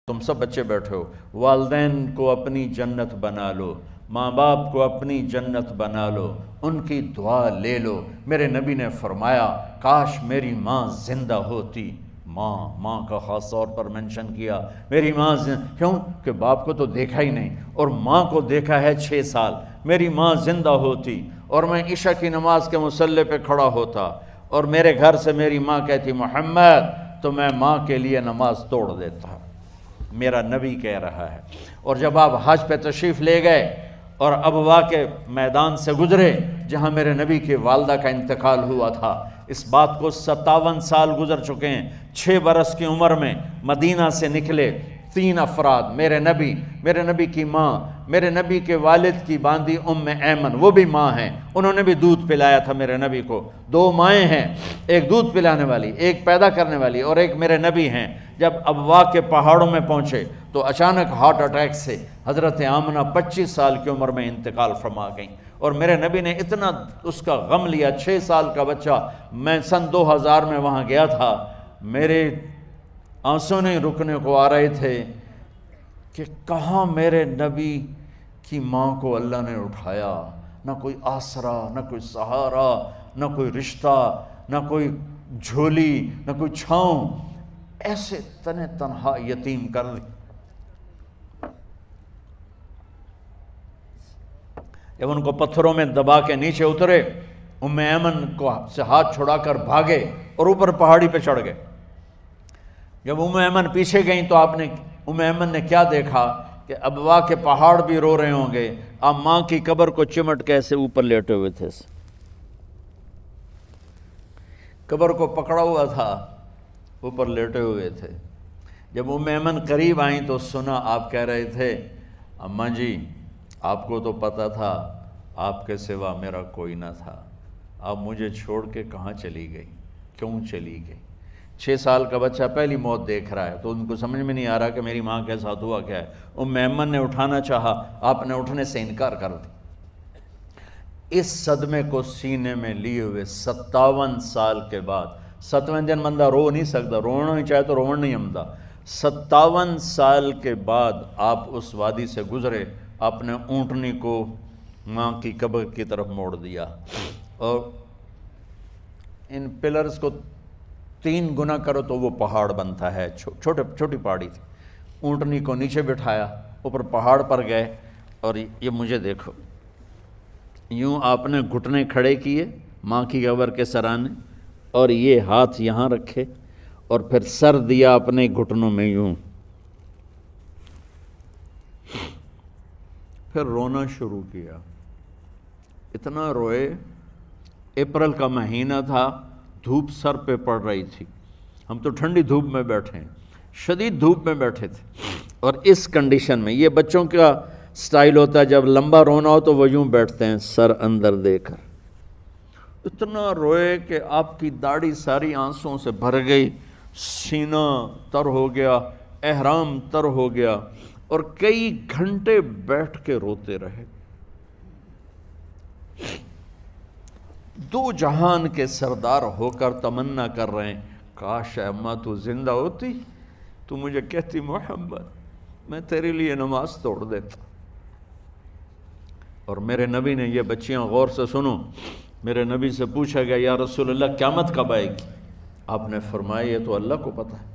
تم سب بچے بیٹھے ہو، والدین کو اپنی جنت بنا لو، ماں باپ کو اپنی جنت بنا لو، ان کی دعا لے لو۔ میرے نبی نے فرمایا کاش میری ماں زندہ ہوتی۔ ماں کا خاص طور پر منشن کیا، میری ماں کیوں کہ باپ کو تو دیکھا ہی نہیں، اور ماں کو دیکھا ہے 6 سال۔ میری ماں زندہ ہوتی اور میں عشاء کی نماز کے مصلی پہ کھڑا ہوتا اور میرے گھر سے میری ماں کہتی محمد، تو میں ماں کے لیے نماز توڑ دیتا۔ میرا نبی کہہ رہا ہے۔ اور جب آپ حج پہ تشریف لے گئے اور ابوا کے میدان سے گزرے جہاں میرے نبی کی والدہ کا انتقال ہوا تھا، اس بات کو 57 سال گزر چکے ہیں۔ 6 برس کی عمر میں مدینہ سے نکلے 3 افراد، میرے نبی کی ماں، میرے نبی کے والد کی باندی ام ایمن، وہ بھی ماں ہیں، انہوں نے بھی دودھ پلایا تھا میرے نبی کو۔ 2 مائیں ہیں، ایک دودھ پلانے والی، ایک پیدا کرنے والی، اور ایک میرے نبی ہیں۔ جب ابوا کے پہاڑوں میں پہنچے تو اچانک ہارٹ اٹیک سے حضرت آمنہ 25 سال کی عمر میں انتقال فرما گئیں، اور میرے نبی نے اتنا اس کا غم لیا۔ 6 سال کا بچہ، میں سن 2000 میں وہاں گیا تھا، میرے آنسو نہیں رکنے کو آ رہے تھے کہ کہاں میرے نبی کی ماں کو اللہ نے اٹھایا، نہ کوئی آسرا، نہ کوئی سہارا، نہ کوئی رشتہ، نہ کوئی جھولی، نہ کوئی چھاؤں، ایسے تنہا یتیم کر دی۔ جب ان کو پتھروں میں دبا کے نیچے اترے، ام ایمن کو سے ہاتھ چھڑا کر بھاگے اور اوپر پہاڑی پہ چڑھ گئے۔ جب ام ایمن پیچھے گئیں تو ام ایمن نے کیا دیکھا کہ ابوا کے پہاڑ بھی رو رہے ہوں گے، اب ماں کی قبر کو چمٹ کے ایسے اوپر لیٹے ہوئے تھے، قبر کو پکڑا ہوا تھا، اوپر لیٹے ہوئے تھے۔ جب ام ایمن قریب آئیں تو سنا آپ کہہ رہے تھے اماں جی، آپ کو تو پتہ تھا آپ کے سوا میرا کوئی نہ تھا، آپ مجھے چھوڑ کے کہاں چلی گئی، کیوں چلی گئی؟ 6 سال کا بچہ پہلی موت دیکھ رہا ہے تو ان کو سمجھ میں نہیں آ رہا کہ میری ماں کے ساتھ ہوا کیا ہے۔ ام ایمن نے اٹھانا چاہا، آپ نے اٹھنے سے انکار کر دی۔ اس صدمے کو سینے میں لیے ہوئے 57 سال کے بعد، 7ویں دن بندہ رو نہیں سکتا، رونا ہی چاہے تو رونا نہیں آمدا، 57 سال کے بعد آپ اس وادی سے گزرے، اپنے اونٹنی کو ماں کی قبر کی طرف موڑ دیا، اور ان پلرز کو 3 گنا کرو تو وہ پہاڑ بنتا ہے، چھوٹی پہاڑی تھی۔ اونٹنی کو نیچے بٹھایا، اوپر پہاڑ پر گئے، اور یہ مجھے دیکھو، یوں آپ نے گھٹنے کھڑے کیے ماں کی قبر کے سرانے، اور یہ ہاتھ یہاں رکھے اور پھر سر دیا اپنے گھٹنوں میں یوں، پھر رونا شروع کیا۔ اتنا روئے، اپریل کا مہینہ تھا، دھوپ سر پہ پڑ رہی تھی، ہم تو ٹھنڈی دھوپ میں بیٹھے ہیں، شدید دھوپ میں بیٹھے تھے، اور اس کنڈیشن میں یہ بچوں کا سٹائل ہوتا ہے، جب لمبا رونا ہو تو وہ یوں بیٹھتے ہیں سر اندر دے کر۔ اتنا روئے کہ آپ کی داڑھی ساری آنسوں سے بھر گئی، سینہ تر ہو گیا، احرام تر ہو گیا، اور کئی گھنٹے بیٹھ کے روتے رہے۔ 2 جہان کے سردار ہو کر تمنا کر رہے ہیں کاش اماں تو زندہ ہوتی، تو مجھے کہتی محمد میں تیرے لیے نماز توڑ دیتا۔ اور میرے نبی نے، یہ بچیاں غور سے سنو، میرے نبی سے پوچھا گیا یا رسول اللہ قیامت کب آئے گی؟ آپ نے فرمایا یہ تو اللہ کو پتہ ہے۔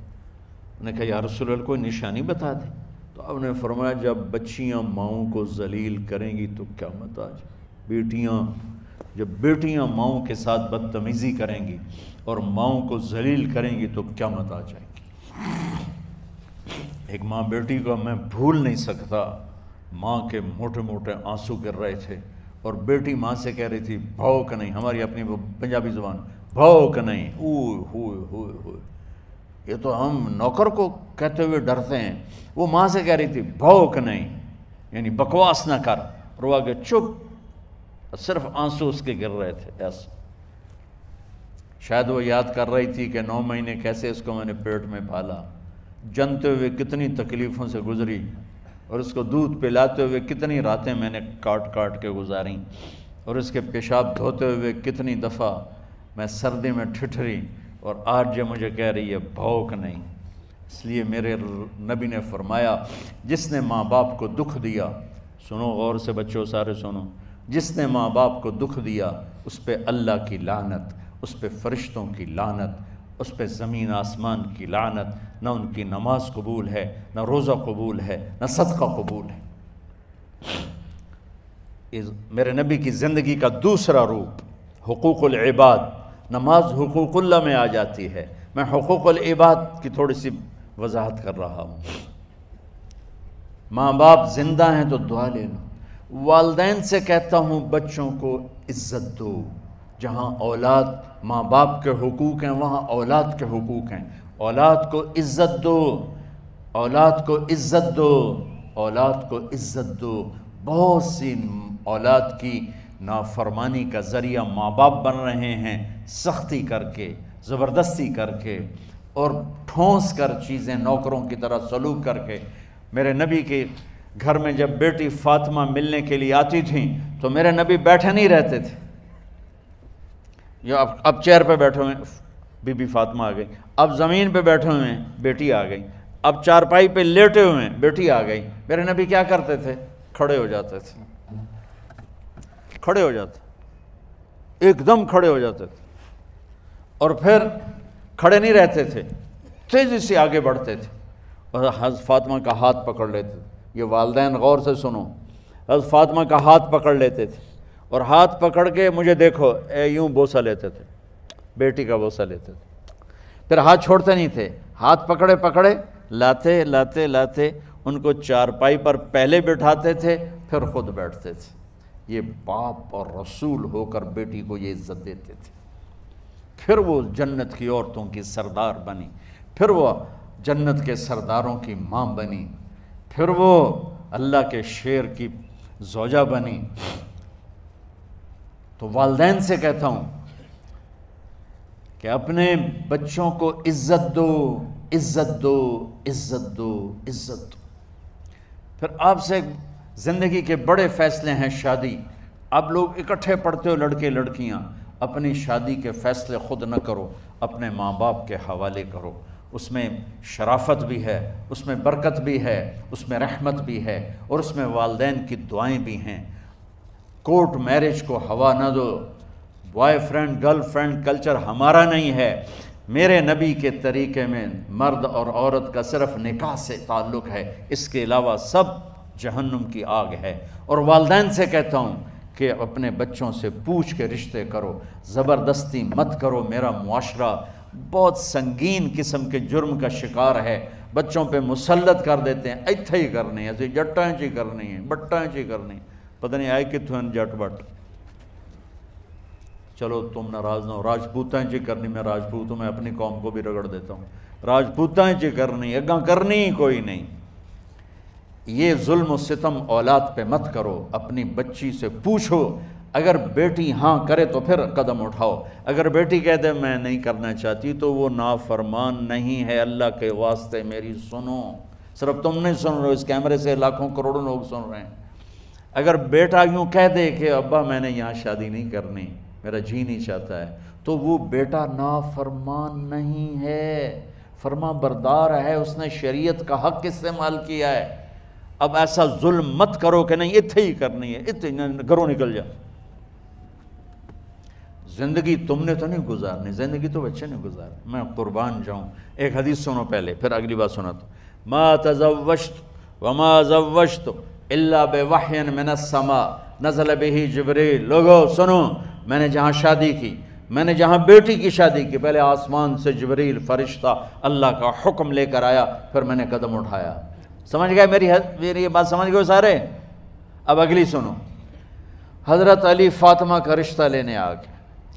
میں نے کہا یا رسول اللہ کوئی نشانی بتا دیں، تو آپ نے فرمایا جب بچیاں ماؤں کو ذلیل کریں گی تو قیامت آ جائے۔ جب بیٹیاں ماؤں کے ساتھ بدتمیزی کریں گی اور ماؤں کو ذلیل کریں گی تو قیامت آ جائے گی۔ ایک ماں بیٹی کو میں بھول نہیں سکتا، ماں کے موٹے موٹے آنسو گر رہے تھے، اور بیٹی ماں سے کہہ رہی تھی بھوک نہیں، ہماری اپنی پنجابی زبان، بھوک نہیں، اوہ ہوئے ہوئے ہوئے، یہ تو ہم نوکر کو کہتے ہوئے ڈرتے ہیں، وہ ماں سے کہہ رہی تھی بھوک نہیں، یعنی بکواس نہ کر، رو آگے چپ، صرف آنسو اس کے گر رہے تھے ایسا۔ شاید وہ یاد کر رہی تھی کہ 9 مہینے کیسے اس کو میں نے پیٹ میں پالا، جنتے ہوئے کتنی تکلیفوں سے گزری، اور اس کو دودھ پلاتے ہوئے کتنی راتیں میں نے کاٹ کاٹ کے گزاریں، اور اس کے پیشاب دھوتے ہوئے کتنی دفعہ میں سردی میں ٹھٹھری، اور آج یہ مجھے کہہ رہی ہے بھوک نہیں۔ اس لیے میرے نبی نے فرمایا جس نے ماں باپ کو دکھ دیا، سنو غور سے بچوں سارے سنو، جس نے ماں باپ کو دکھ دیا اس پہ اللہ کی لعنت، اس پہ فرشتوں کی لعنت، اس پہ زمین آسمان کی لعنت، نہ ان کی نماز قبول ہے، نہ روزہ قبول ہے، نہ صدقہ قبول ہے۔ میرے نبی کی زندگی کا دوسرا روپ حقوق العباد، نماز حقوق اللہ میں آ جاتی ہے، میں حقوق العباد کی تھوڑی سی وضاحت کر رہا ہوں۔ ماں باپ زندہ ہیں تو دعا لے لو۔ والدین سے کہتا ہوں بچوں کو عزت دو، جہاں اولاد ماں باپ کے حقوق ہیں وہاں اولاد کے حقوق ہیں، اولاد کو عزت دو، اولاد کو عزت دو، اولاد کو عزت دو۔ بہت سی اولاد کی نافرمانی کا ذریعہ ماں باپ بن رہے ہیں، سختی کر کے، زبردستی کر کے اور ٹھونس کر چیزیں نوکروں کی طرح سلوک کر کے۔ میرے نبی کے گھر میں جب بیٹی فاطمہ ملنے کے لیے آتی تھیں تو میرے نبی بیٹھے نہیں رہتے تھے، یا اب چیئر پہ بیٹھے ہوئے بی بی فاطمہ آ گئی، اب زمین پہ بیٹھے ہوئے ہیں بیٹی آ گئی، اب چارپائی پہ لیٹے ہوئے ہیں بیٹی آ گئی۔ میرے نبی کیا کرتے تھے؟ کھڑے ہو جاتے تھے، کھڑے ہو جاتے، ایک دم کھڑے ہو جاتے تھے، اور پھر کھڑے نہیں رہتے تھے، تیزی سے آگے بڑھتے تھے اور حضرت فاطمہ کا ہاتھ پکڑ لیتے تھے۔ یہ والدین غور سے سنو، حضرت فاطمہ کا ہاتھ پکڑ لیتے تھے اور ہاتھ پکڑ کے مجھے دیکھو یوں بوسہ لیتے تھے، بیٹی کا بوسہ لیتے تھے، پھر ہاتھ چھوڑتے نہیں تھے، ہاتھ پکڑے پکڑے لاتے لاتے لاتے ان کو چارپائی پر پہلے بٹھاتے تھے پھر خود بیٹھتے تھے۔ یہ باپ اور رسول ہو کر بیٹی کو یہ عزت دیتے تھے۔ پھر وہ جنت کی عورتوں کی سردار بنی، پھر وہ جنت کے سرداروں کی ماں بنی، پھر وہ اللہ کے شیر کی زوجہ بنی۔ تو والدین سے کہتا ہوں کہ اپنے بچوں کو عزت دو، عزت دو، عزت دو، عزت دو۔ پھر آپ سے زندگی کے بڑے فیصلے ہیں شادی، آپ لوگ اکٹھے پڑھتے ہو لڑکے لڑکیاں، اپنی شادی کے فیصلے خود نہ کرو، اپنے ماں باپ کے حوالے کرو۔ اس میں شرافت بھی ہے، اس میں برکت بھی ہے، اس میں رحمت بھی ہے، اور اس میں والدین کی دعائیں بھی ہیں۔ کورٹ میرج کو ہوا نہ دو، boyfriend girlfriend culture ہمارا نہیں ہے۔ میرے نبی کے طریقے میں مرد اور عورت کا صرف نکاح سے تعلق ہے، اس کے علاوہ سب جہنم کی آگ ہے۔ اور والدین سے کہتا ہوں کہ اپنے بچوں سے پوچھ کے رشتے کرو، زبردستی مت کرو۔ میرا معاشرہ بہت سنگین قسم کے جرم کا شکار ہے، بچوں پہ مسلط کر دیتے ہیں، ایتھے ہی کرنی ہے، جٹاں چی کرنی ہے، بٹاں چی کرنی، پتہ نہیں آئے کتوں ہیں جٹ بٹ۔ چلو تم ناراض نہ ہو، راجپوتاں چی کرنی، میں راجپوت ہوں، میں اپنی قوم کو بھی رگڑ دیتا ہوں، راجپوتاں چی کرنی، اگاں کرنی ہی کوئی نہیں۔ یہ ظلم و ستم اولاد پہ مت کرو، اپنی بچی سے پوچھو، اگر بیٹی ہاں کرے تو پھر قدم اٹھاؤ، اگر بیٹی کہہ دے میں نہیں کرنا چاہتی تو وہ نافرمان نہیں ہے۔ اللہ کے واسطے میری سنو، صرف تم نہیں سن رہے، اس کیمرے سے لاکھوں کروڑوں لوگ سن رہے ہیں۔ اگر بیٹا یوں کہہ دے کہ ابا میں نے یہاں شادی نہیں کرنی، میرا جی نہیں چاہتا ہے، تو وہ بیٹا نافرمان نہیں ہے، فرما بردار ہے، اس نے شریعت کا حق استعمال کیا ہے۔ اب ایسا ظلم مت کرو کہ نہیں اتھے ہی کرنی ہے، اتھے گھروں نکل جا۔ زندگی تم نے تو نہیں گزارنی، زندگی تو بچے نے گزارنی، میں قربان جاؤں۔ ایک حدیث سنو پہلے، پھر اگلی بات سناتا ہوں۔ ما تزوجت وما زوجت الا بوحی من السماء نزل به جبریل۔ لوگو سنو، میں نے جہاں شادی کی، میں نے جہاں بیٹی کی شادی کی، پہلے آسمان سے جبریل فرشتہ اللہ کا حکم لے کر آیا، پھر میں نے قدم اٹھایا۔ سمجھ گئے میری یہ بات؟ سمجھ گئے سارے؟ اب اگلی سنو۔ حضرت علی فاطمہ کا رشتہ لینے آ گئے،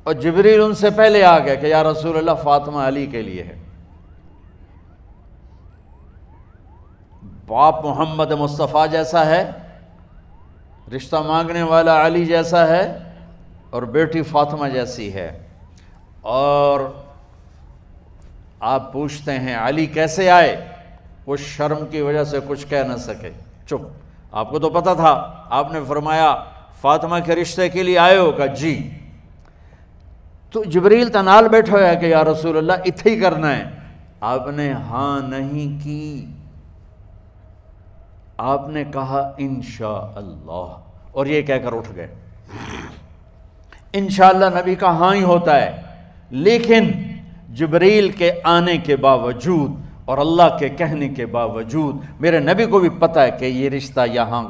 اور جبریل ان سے پہلے آ گئے کہ یا رسول اللہ فاطمہ علی کے لیے ہے۔ باپ محمد مصطفیٰ جیسا ہے، رشتہ مانگنے والا علی جیسا ہے، اور بیٹی فاطمہ جیسی ہے۔ اور آپ پوچھتے ہیں علی کیسے آئے؟ وہ شرم کی وجہ سے کچھ کہہ نہ سکے، چپ۔ آپ کو تو پتہ تھا، آپ نے فرمایا فاطمہ کے رشتے کے لیے آئے ہو؟ کہا جی۔ تو جبریل تنال بیٹھا ہوا ہے کہ یا رسول اللہ اتھے ہی کرنا ہے، آپ نے ہاں نہیں کی، آپ نے کہا انشاءاللہ، اور یہ کہہ کر اٹھ گئے۔ انشاءاللہ نبی کا ہاں ہی ہوتا ہے، لیکن جبریل کے آنے کے باوجود اور اللہ کے کہنے کے باوجود میرے نبی کو بھی پتہ ہے کہ یہ رشتہ یہاں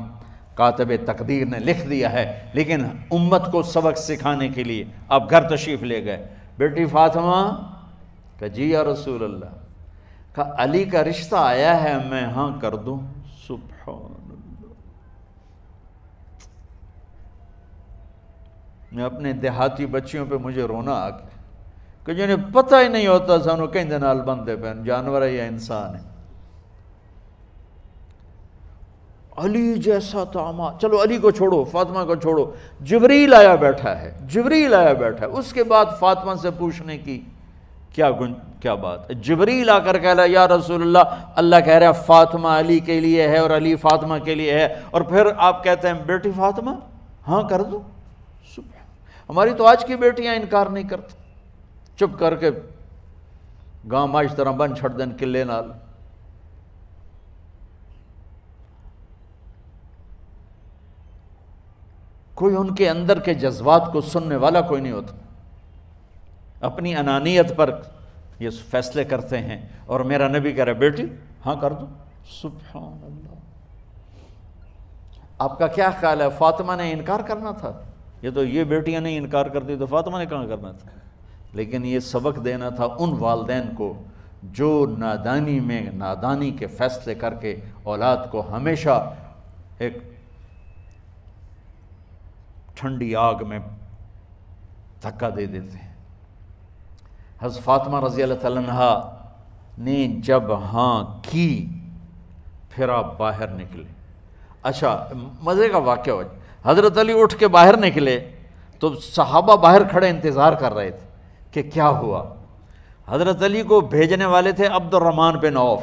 کاتب تقدیر نے لکھ دیا ہے، لیکن امت کو سبق سکھانے کے لیے آپ گھر تشریف لے گئے۔ بیٹی فاطمہ کہ جی یا رسول اللہ، کہا علی کا رشتہ آیا ہے، میں ہاں کر دوں؟ سبحان اللہ۔ میں اپنے دیہاتی بچیوں پہ مجھے رونا آ گیا کہ جنہیں پتہ ہی نہیں ہوتا سانو کہیں دے نال بندے پہ جانور ہے یا انسان ہے۔ علی جیسا داماد، چلو علی کو چھوڑو، فاطمہ کو چھوڑو، جبریل آیا بیٹھا ہے، جبریل آیا بیٹھا ہے۔ اس کے بعد فاطمہ سے پوچھنے کی کیا بات ہے؟ جبریل آ کر کہہ رہا یا رسول اللہ، اللہ کہہ رہا فاطمہ علی کے لیے ہے اور علی فاطمہ کے لیے ہے، اور پھر آپ کہتے ہیں بیٹی فاطمہ ہاں کر دو۔ ہماری تو آج کی بیٹیاں انکار نہیں کرتی، چپ کر کے گاں ماش طرح بن چھڑ دین کلے نال۔ کوئی ان کے اندر کے جذبات کو سننے والا کوئی نہیں ہوتا، اپنی انانیت پر یہ فیصلے کرتے ہیں، اور میرا نبی کہہ رہا ہے بیٹی ہاں کر دو۔ سبحان اللہ۔ آپ کا کیا خیال ہے، فاطمہ نے انکار کرنا تھا؟ یہ بیٹیاں نہیں انکار کرتی تو فاطمہ نے کہاں کرنا تھا؟ لیکن یہ سبق دینا تھا ان والدین کو جو نادانی میں نادانی کے فیصلے کر کے اولاد کو ہمیشہ ایک ٹھنڈی آگ میں دھکا دے دیتے ہیں۔ حضرت فاطمہ رضی اللہ تعالیٰ عنہا نے جب ہاں کی، پھر آپ باہر نکلے۔ اچھا مزے کا واقعہ ہو، حضرت علی اٹھ کے باہر نکلے تو صحابہ باہر کھڑے انتظار کر رہے تھے کہ کیا ہوا۔ حضرت علی کو بھیجنے والے تھے عبد الرحمن بن عوف۔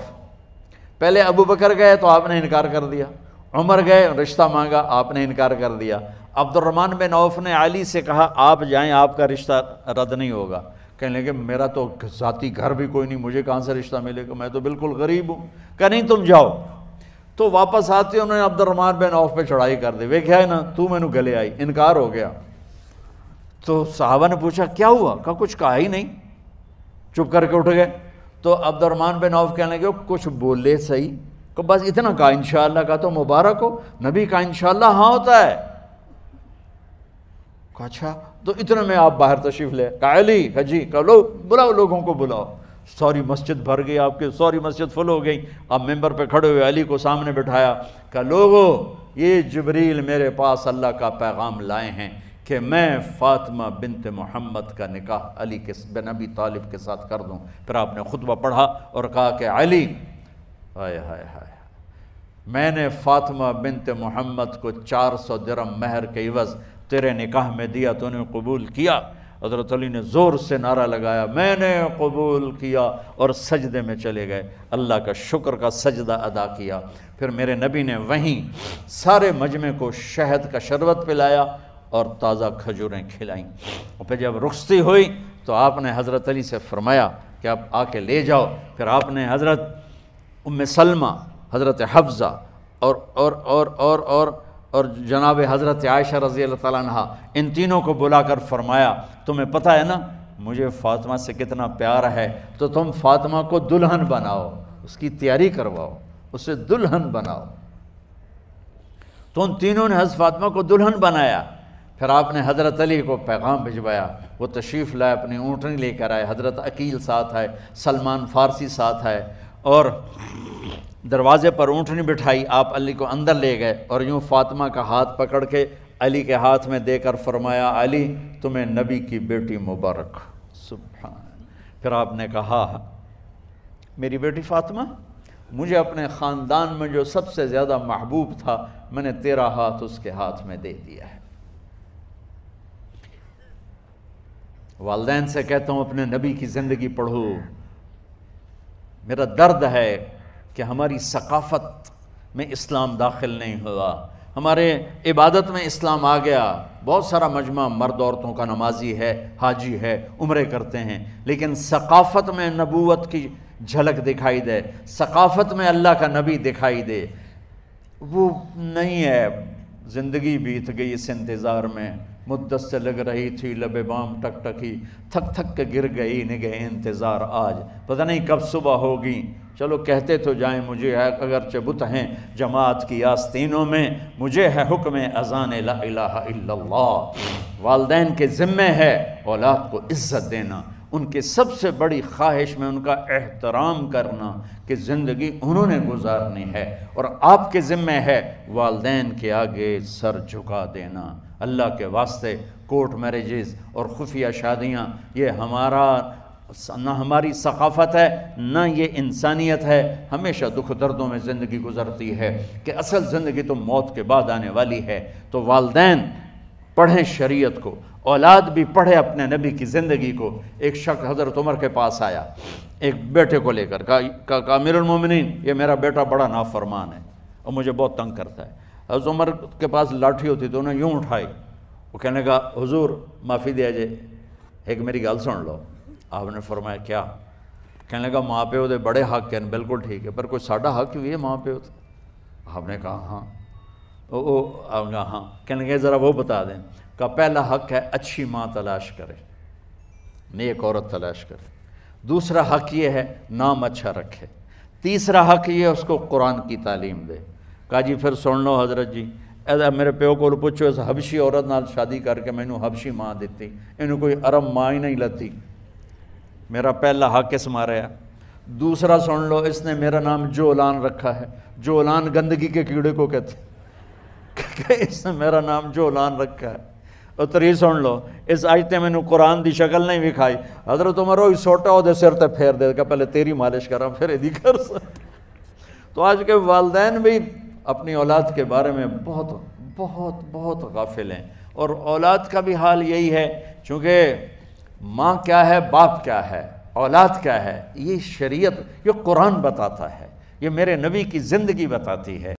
پہلے ابو بکر گئے تو آپ نے انکار کر دیا، عمر گئے رشتہ مانگا، آپ نے انکار کر دیا۔ عبد الرحمن بن عوف نے علی سے کہا آپ جائیں، آپ کا رشتہ رد نہیں ہوگا۔ کہنے لگے میرا تو ذاتی گھر بھی کوئی نہیں، مجھے کہاں سے رشتہ ملے گا، میں تو بالکل غریب ہوں۔ کہا نہیں تم جاؤ۔ تو واپس آتے انہوں نے عبد الرحمن بن عوف پہ چڑھائی کر دی، ویکھیا ہے نا تو میں نو گلے آئی، انکار ہو گیا۔ تو صحابہ نے پوچھا کیا ہوا؟ کہا کچھ کہا ہی نہیں، چپ کر کے اٹھ گئے۔ تو عبد الرحمن بن عوف کہنے لگے کچھ بولے صحیح، کہ بس اتنا کہا انشاءاللہ کا تو مبارک ہو، نبی کا انشاءاللہ ہاں ہوتا ہے۔ کہا اچھا، تو اتنے میں آپ باہر تشریف لے۔ کہا علی، کہا جی، کہا لو بلاؤ، لوگوں کو بلاؤ۔ ساری مسجد بھر گئی، آپ کے ساری مسجد فل ہو گئی۔ آپ ممبر پہ کھڑے ہوئے علی کو سامنے بٹھایا، کہا لوگو یہ جبریل میرے پاس اللہ کا پیغام لائے ہیں کہ میں فاطمہ بنت محمد کا نکاح علی بن ابی طالب کے ساتھ کر دوں۔ پھر آپ نے خطبہ پڑھا اور کہا کہ علی، ہائے ہائے ہائے، میں نے فاطمہ بنت محمد کو 400 درہم مہر کے عوض تیرے نکاح میں دیا، تو نے قبول کیا؟ حضرت علی نے زور سے نعرہ لگایا میں نے قبول کیا، اور سجدے میں چلے گئے، اللہ کا شکر کا سجدہ ادا کیا۔ پھر میرے نبی نے وہیں سارے مجمع کو شہد کا شربت پلایا اور تازہ کھجوریں کھلائیں۔ اور پھر جب رخصتی ہوئی تو آپ نے حضرت علی سے فرمایا کہ آپ آ کے لے جاؤ۔ پھر آپ نے حضرت ام سلمہ، حضرت حفصہ اور جناب حضرت عائشہ رضی اللہ تعالیٰ عنہ، ان تینوں کو بلا کر فرمایا تمہیں پتہ ہے نا مجھے فاطمہ سے کتنا پیار ہے، تو تم فاطمہ کو دلہن بناؤ، اس کی تیاری کرواؤ، اسے دلہن بناؤ۔ تو ان تینوں نے حضرت فاطمہ کو دلہن بنایا۔ پھر آپ نے حضرت علی کو پیغام بھجوایا، وہ تشریف لائے، اپنی اونٹنی لے کر آئے، حضرت عقیل ساتھ آئے، سلمان فارسی ساتھ آئے، اور دروازے پر اونٹنی بٹھائی، آپ علی کو اندر لے گئے اور یوں فاطمہ کا ہاتھ پکڑ کے علی کے ہاتھ میں دے کر فرمایا علی تمہیں نبی کی بیٹی مبارک۔ سبحان۔ پھر آپ نے کہا میری بیٹی فاطمہ، مجھے اپنے خاندان میں جو سب سے زیادہ محبوب تھا میں نے تیرا ہاتھ اس کے ہاتھ میں دے دیا ہے۔ والدین سے کہتا ہوں اپنے نبی کی زندگی پڑھو۔ میرا درد ہے کہ ہماری ثقافت میں اسلام داخل نہیں ہوا، ہمارے عبادت میں اسلام آ گیا، بہت سارا مجمع مرد عورتوں کا نمازی ہے، حاجی ہے، عمرے کرتے ہیں، لیکن ثقافت میں نبوت کی جھلک دکھائی دے، ثقافت میں اللہ کا نبی دکھائی دے، وہ نہیں ہے۔ زندگی بیت گئی اس انتظار میں، مدت سے لگ رہی تھی لب بام ٹک ٹکی، تھک تھک کے گر گئی نگہ انتظار آج، پتہ نہیں کب صبح ہوگی۔ چلو کہتے تو جائیں مجھے ہے اگرچہ بت ہیں جماعت کی آستینوں میں، مجھے ہے حکم اذان لا الہ الا اللہ۔ والدین کے ذمہ ہے اولاد کو عزت دینا، ان کے سب سے بڑی خواہش میں ان کا احترام کرنا کہ زندگی انہوں نے گزارنی ہے، اور آپ کے ذمہ ہے والدین کے آگے سر جھکا دینا۔ اللہ کے واسطے کورٹ میرجز اور خفیہ شادیاں یہ نہ ہماری ثقافت ہے نہ یہ انسانیت ہے، ہمیشہ دکھ دردوں میں زندگی گزرتی ہے کہ اصل زندگی تو موت کے بعد آنے والی ہے۔ تو والدین پڑھیں شریعت کو، اولاد بھی پڑھے اپنے نبی کی زندگی کو۔ ایک شخص حضرت عمر کے پاس آیا ایک بیٹے کو لے کر، کہا امیر المومنین یہ میرا بیٹا بڑا نافرمان ہے اور مجھے بہت تنگ کرتا ہے۔ حضرت عمر کے پاس لاٹھی ہوتی تو انہوں نے یوں اٹھائی، وہ کہنے لگا حضور معافی دیا جائے، ایک میری گل سن لو۔ آپ نے فرمایا کیا؟ کہنے لگا ماں پیو دے بڑے حق ہیں، بالکل ٹھیک ہے، پر کوئی ساڈا حق بھی ہے ماں پیو تے؟ آپ نے کہا ہاں۔ آپ نے کہا ہاں۔ کہنے لگے ذرا وہ بتا دیں۔ کہا پہلا حق ہے اچھی ماں تلاش کرے، نیک عورت تلاش کرے۔ دوسرا حق یہ ہے نام اچھا رکھے۔ تیسرا حق یہ ہے اس کو قرآن کی تعلیم دے۔ کہا جی پھر سن لو حضرت جی، میرے پیو کو پوچھو اس حبشی عورت نال شادی کر کے مینوں حبشی ماں دیتی، انہوں کوئی عرب ماں ہی نہیں لتی، میرا پہلا حق اس مارے ہے۔ دوسرا سن لو، اس نے میرا نام جولان رکھا ہے، جولان گندگی کے کیڑے کو کہتے کہ اس نے میرا نام جولان رکھا ہے۔ اور تری سن لو، اس آج تے مینوں قرآن دی شکل نہیں وکھائی۔ حضرت عمر ہوئی سوٹا ہو دے سر تے پھیر دے کہ پہلے تیری مالش کراں پھر ایدی کر سکتا۔ تو آج کے والدین بھی اپنی اولاد کے بارے میں بہت بہت بہت غافل ہیں، اور اولاد کا بھی حال یہی ہے، چونکہ ماں کیا ہے باپ کیا ہے اولاد کیا ہے، یہ شریعت، یہ قرآن بتاتا ہے، یہ میرے نبی کی زندگی بتاتی ہے۔